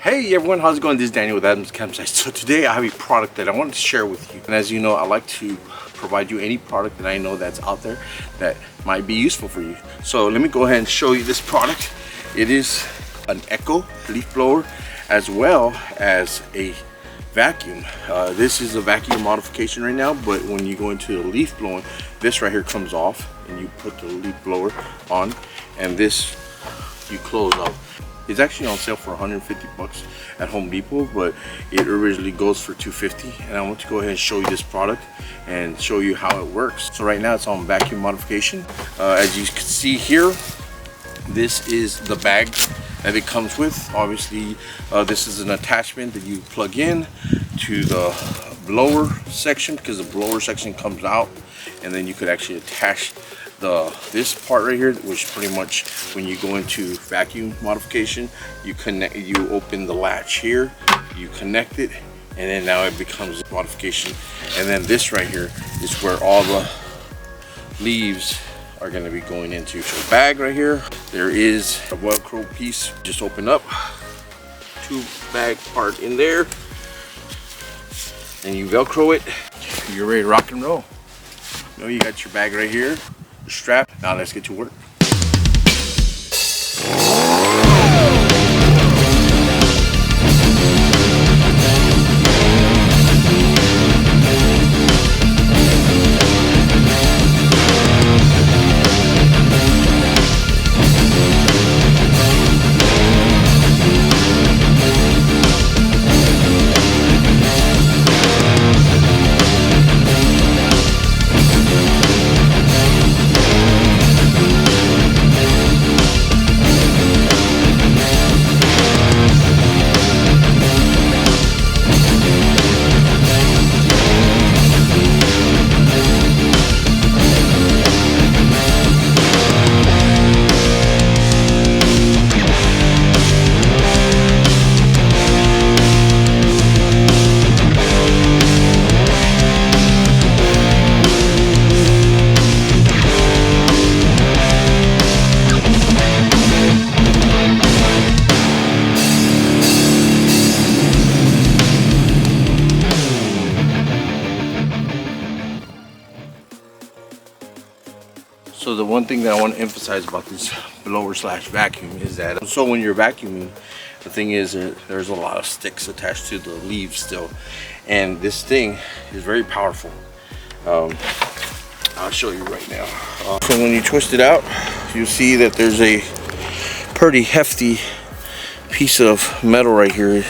Hey everyone, how's it going? This is Daniel with Adam's Campsite. So today I have a product that I wanted to share with you. And as you know, I like to provide you any product that I know that's out there that might be useful for you. So let me go ahead and show you this product. It is an Echo leaf blower as well as a vacuum. This is a vacuum modification right now, but when you go into the leaf blowing, this right here comes off and you put the leaf blower on, and this you close up. It's actually on sale for 150 bucks at Home Depot, but it originally goes for 250. And I want to go ahead and show you this product and show you how it works. So right now it's on vacuum modification. As you can see here, this is the bag that it comes with. Obviously, this is an attachment that you plug in to the blower section, because the blower section comes out, and then you could actually attach this part right here, which pretty much when you go into vacuum modification, you open the latch here, you connect it, and then now it becomes modification. And then this right here is where all the leaves are going to be going into. So bag right here, there is a Velcro piece, just open up, two bag part in there, and you Velcro it. You're ready to rock and roll. You know, you got your bag right here, your strap. Now let's get to work. So the one thing that I want to emphasize about this blower slash vacuum is that, so when you're vacuuming, the thing is there's a lot of sticks attached to the leaves still, and this thing is very powerful. I'll show you right now. So when you twist it out, you see that there's a pretty hefty piece of metal right here.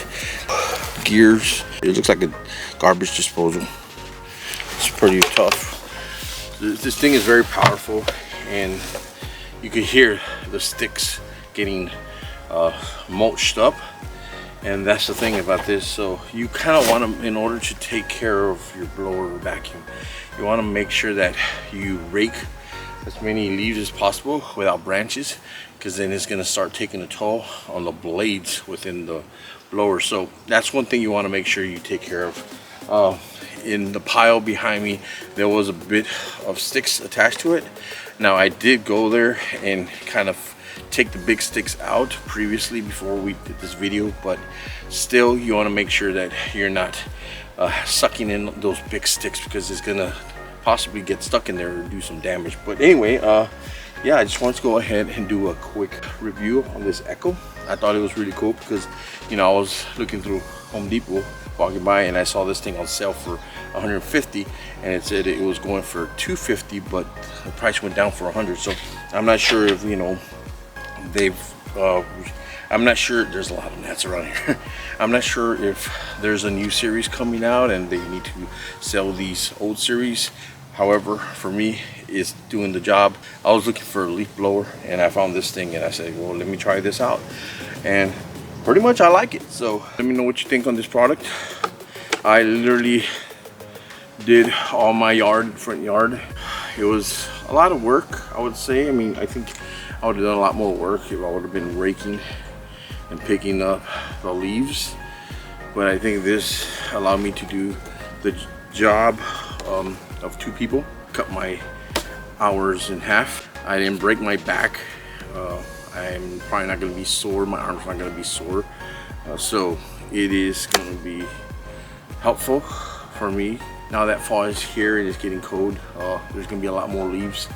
Gears. It looks like a garbage disposal. It's pretty tough. This thing is very powerful, and you can hear the sticks getting mulched up, and that's the thing about this. So you kind of want to, in order to take care of your blower or vacuum, you want to make sure that you rake as many leaves as possible without branches, because then it's going to start taking a toll on the blades within the blower. So that's one thing you want to make sure you take care of. In the pile behind me, there was a bit of sticks attached to it. Now I did go there and kind of take the big sticks out previously before we did this video, but still you want to make sure that you're not sucking in those big sticks, because it's gonna possibly get stuck in there or do some damage. But anyway, yeah, I just wanted to go ahead and do a quick review on this Echo. I thought it was really cool because, you know, I was looking through Home Depot walking by, and I saw this thing on sale for 150, and it said it was going for 250, but the price went down for 100. So I'm not sure if, you know, I'm not sure, there's a lot of gnats around here. I'm not sure if there's a new series coming out and they need to sell these old series. However, for me, it's doing the job. I was looking for a leaf blower, and I found this thing, and I said, well, let me try this out, and pretty much I like it. So let me know what you think on this product. I literally did all my front yard. It was a lot of work, I would say. I mean, I think I would have done a lot more work if I would have been raking and picking up the leaves, but I think this allowed me to do the job of two people. Cut my hours in half. I didn't break my back. I'm probably not going to be sore. My arm's not going to be sore. So it is going to be helpful for me. Now that fall is here and it's getting cold, there's going to be a lot more leaves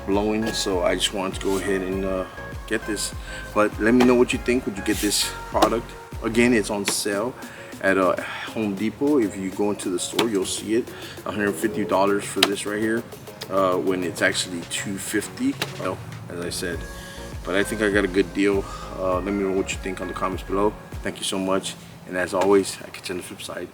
blowing, so I just wanted to go ahead and get this. But let me know what you think. Would you get this product? Again, it's on sale at Home Depot. If you go into the store, you'll see it, $150 for this right here, when it's actually $250, well, as I said. But I think I got a good deal. Let me know what you think on the comments below. Thank you so much, and as always, I catch you on the flip side.